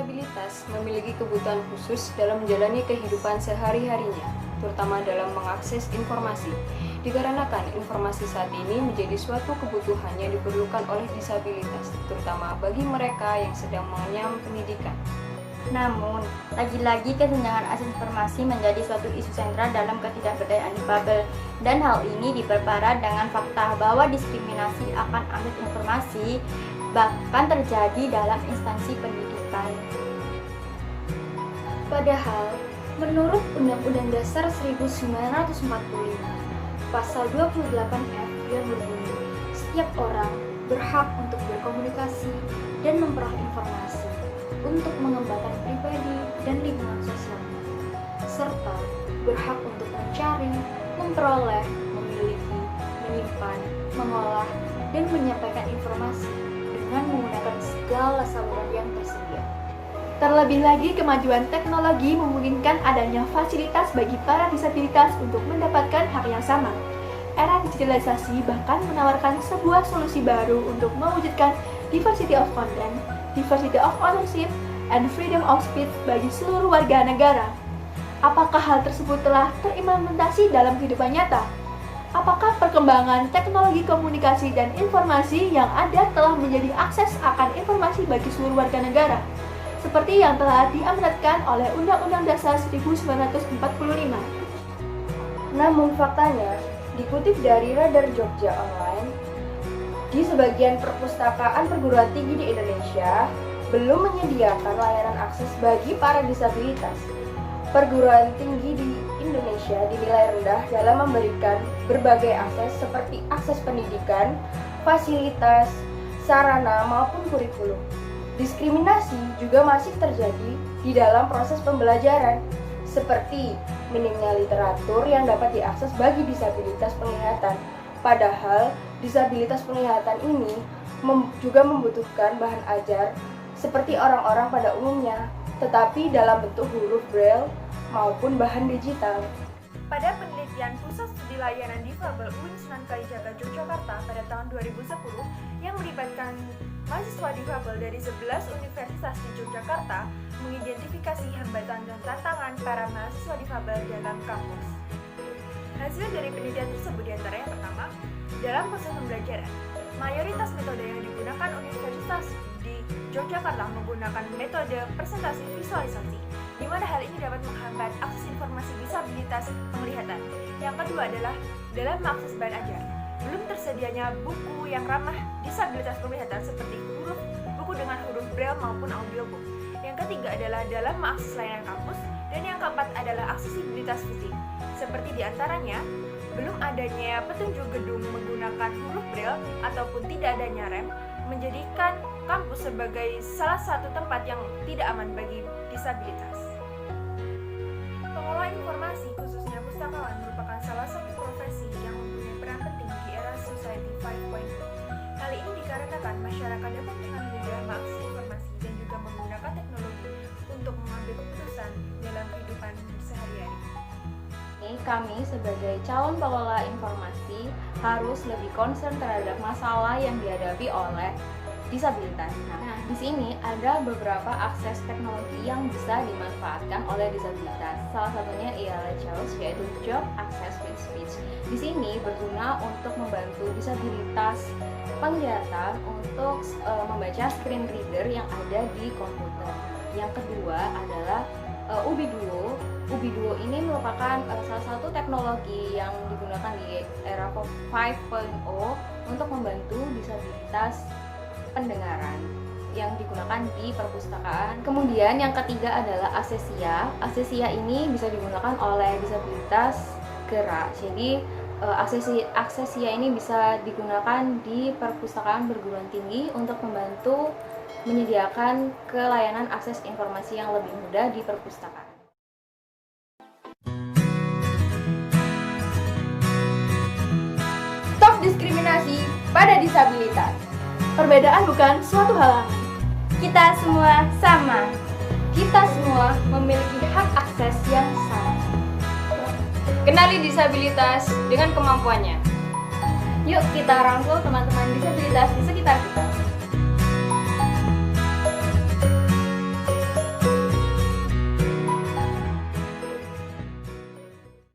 disabilitas memiliki kebutuhan khusus dalam menjalani kehidupan sehari-harinya, terutama dalam mengakses informasi. Dikarenakan informasi saat ini menjadi suatu kebutuhan yang diperlukan oleh disabilitas, terutama bagi mereka yang sedang mengenyam pendidikan. Namun, lagi-lagi kesenjangan akses informasi menjadi suatu isu sentral dalam ketidakberdayaan difabel, dan hal ini diperparah dengan fakta bahwa diskriminasi akan akses informasi bahkan terjadi dalam instansi pendidikan. Padahal, menurut Undang-Undang Dasar 1945, Pasal 28F yang berbunyi, setiap orang berhak untuk berkomunikasi dan memperoleh informasi untuk mengembangkan pribadi dan lingkungan sosialnya, serta berhak untuk mencari, memperoleh, memiliki, menyimpan, mengolah, dan menyampaikan informasi dengan menggunakan segala saluran yang tersedia. Terlebih lagi, kemajuan teknologi memungkinkan adanya fasilitas bagi para disabilitas untuk mendapatkan hak yang sama. Era digitalisasi bahkan menawarkan sebuah solusi baru untuk mewujudkan diversity of content, diversity of ownership, and freedom of speech bagi seluruh warga negara. Apakah hal tersebut telah terimplementasi dalam kehidupan nyata? Apakah perkembangan teknologi komunikasi dan informasi yang ada telah menjadi akses akan informasi bagi seluruh warga negara, seperti yang telah diamanatkan oleh Undang-Undang Dasar 1945? Namun faktanya, dikutip dari Radar Jogja Online, di sebagian perpustakaan perguruan tinggi di Indonesia belum menyediakan layanan akses bagi para disabilitas. Perguruan tinggi di Indonesia dinilai rendah dalam memberikan berbagai akses seperti akses pendidikan, fasilitas, sarana maupun kurikulum. Diskriminasi juga masih terjadi di dalam proses pembelajaran, seperti minimnya literatur yang dapat diakses bagi disabilitas penglihatan. Padahal, disabilitas penglihatan ini juga membutuhkan bahan ajar seperti orang-orang pada umumnya, tetapi dalam bentuk huruf Braille maupun bahan digital. Pada penelitian Pusat Studi Layanan Difabel UIN Sunan Kalijaga Yogyakarta pada tahun 2010 yang melibatkan mahasiswa difabel dari 11 universitas di Yogyakarta mengidentifikasi hambatan dan tantangan para mahasiswa difabel dalam kampus. Hasil dari penelitian tersebut diantara yang pertama, dalam proses pembelajaran, mayoritas metode yang digunakan universitas di Yogyakarta menggunakan metode presentasi visualisasi, di mana hal ini dapat menghambat akses informasi disabilitas penglihatan. Yang kedua adalah dalam mengakses bahan ajar, belum tersedianya buku yang ramah disabilitas penglihatan seperti buku dengan huruf Braille maupun audiobook. Yang ketiga adalah dalam mengakses layanan kampus, dan yang keempat adalah aksesibilitas fisik, seperti diantaranya belum adanya petunjuk gedung menggunakan huruf Braille ataupun tidak adanya rem, menjadikan kampus sebagai salah satu tempat yang tidak aman bagi disabilitas. Pengelola informasi, khususnya pustakawan, merupakan salah satu profesi yang mempunyai peran penting di era Society 5.0. Hal ini dikarenakan masyarakat dapat dengan mudah mengakses informasi dan juga menggunakan teknologi untuk mengambil keputusan dalam kehidupan sehari-hari. Kami sebagai calon pengelola informasi harus lebih concern terhadap masalah yang dihadapi oleh disabilitas. Nah, di sini ada beberapa akses teknologi yang bisa dimanfaatkan oleh disabilitas. Salah satunya ialah CHAOS, yaitu Job Access with Speech. Di sini berguna untuk membantu disabilitas penglihatan untuk membaca screen reader yang ada di komputer. Yang kedua adalah UBI Duo. UBI Duo ini merupakan salah satu teknologi yang digunakan di era 5.0 untuk membantu disabilitas pendengaran yang digunakan di perpustakaan. Kemudian yang ketiga adalah Asesia. Asesia ini bisa digunakan oleh disabilitas gerak. Jadi Asesia ini bisa digunakan di perpustakaan perguruan tinggi untuk membantu menyediakan kelayanan akses informasi yang lebih mudah di perpustakaan. Stop diskriminasi pada disabilitas. Perbedaan bukan suatu halangan. Kita semua sama. Kita semua memiliki hak akses yang sama. Kenali disabilitas dengan kemampuannya. Yuk kita rangkul teman-teman disabilitas di sekitar kita.